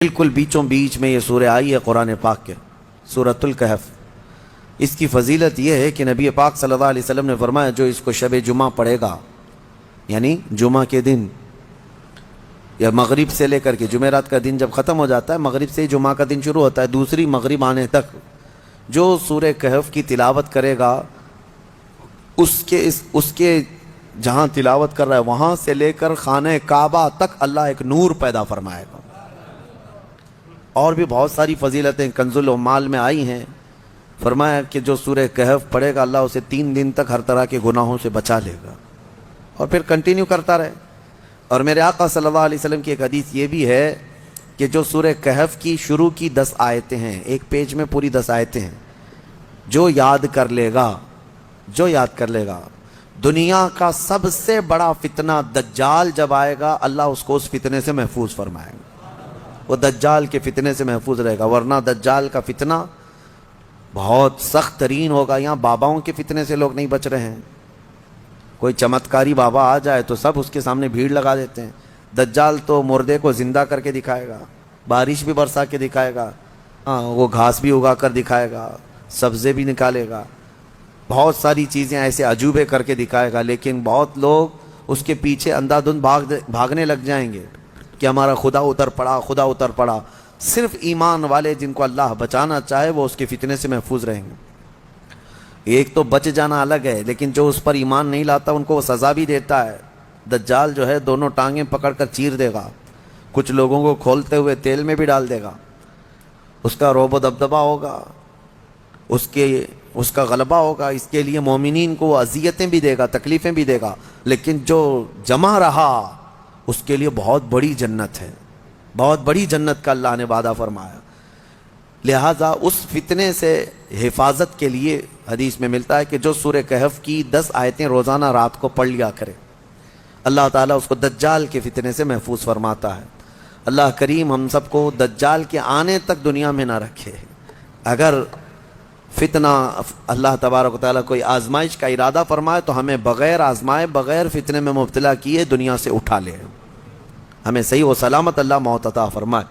بالکل بیچوں بیچ میں یہ سورہ آئی ہے قرآن پاک کے، سورۃ الکہف۔ اس کی فضیلت یہ ہے کہ نبی پاک صلی اللہ علیہ وسلم نے فرمایا جو اس کو شب جمعہ پڑھے گا، یعنی جمعہ کے دن یا مغرب سے لے کر کے جمعرات کا دن جب ختم ہو جاتا ہے، مغرب سے ہی جمعہ کا دن شروع ہوتا ہے، دوسری مغرب آنے تک جو سورہ کہف کی تلاوت کرے گا، اس کے جہاں تلاوت کر رہا ہے وہاں سے لے کر خانہ کعبہ تک اللہ ایک نور پیدا فرمائے گا۔ اور بھی بہت ساری فضیلتیں کنز العمال میں آئی ہیں۔ فرمایا کہ جو سورہ کہف پڑھے گا اللہ اسے 3 دن تک ہر طرح کے گناہوں سے بچا لے گا، اور پھر کنٹینیو کرتا رہے۔ اور میرے آقا صلی اللہ علیہ وسلم کی ایک حدیث یہ بھی ہے کہ جو سورہ کہف کی شروع کی 10 آیتیں ہیں، ایک پیج میں پوری 10 آیتیں ہیں، جو یاد کر لے گا، دنیا کا سب سے بڑا فتنہ دجال جب آئے گا اللہ اس کو اس فتنے سے محفوظ فرمائے گا، وہ دجال کے فتنے سے محفوظ رہے گا۔ ورنہ دجال کا فتنہ بہت سخت ترین ہوگا۔ یہاں باباؤں کے فتنے سے لوگ نہیں بچ رہے ہیں، کوئی چمتکاری بابا آ جائے تو سب اس کے سامنے بھیڑ لگا دیتے ہیں۔ دجال تو مردے کو زندہ کر کے دکھائے گا، بارش بھی برسا کے دکھائے گا، وہ گھاس بھی اگا کر دکھائے گا، سبزے بھی نکالے گا، بہت ساری چیزیں ایسے عجوبے کر کے دکھائے گا۔ لیکن بہت لوگ اس کے پیچھے اندھا دھند بھاگنے لگ جائیں گے کہ ہمارا خدا اتر پڑا۔ صرف ایمان والے جن کو اللہ بچانا چاہے وہ اس کے فتنے سے محفوظ رہیں گے۔ ایک تو بچ جانا الگ ہے، لیکن جو اس پر ایمان نہیں لاتا ان کو وہ سزا بھی دیتا ہے۔ دجال جو ہے دونوں ٹانگیں پکڑ کر چیر دے گا، کچھ لوگوں کو کھولتے ہوئے تیل میں بھی ڈال دے گا، اس کا رعب و دبدبہ ہوگا، اس کا غلبہ ہوگا۔ اس کے لیے مومنین کو وہ اذیتیں بھی دے گا، تکلیفیں بھی دے گا، لیکن جو جمع رہا اس کے لیے بہت بڑی جنت ہے، بہت بڑی جنت کا اللہ نے وعدہ فرمایا۔ لہٰذا اس فتنے سے حفاظت کے لیے حدیث میں ملتا ہے کہ جو سورہ کہف کی 10 آیتیں روزانہ رات کو پڑھ لیا کرے، اللہ تعالیٰ اس کو دجال کے فتنے سے محفوظ فرماتا ہے۔ اللہ کریم ہم سب کو دجال کے آنے تک دنیا میں نہ رکھے۔ اگر فتنہ اللہ تبارک و تعالیٰ کوئی آزمائش کا ارادہ فرمائے تو ہمیں بغیر آزمائے، بغیر فتنے میں مبتلا کیے دنیا سے اٹھا لے، ہمیں صحیح و سلامت اللہ موت عطا فرمائے۔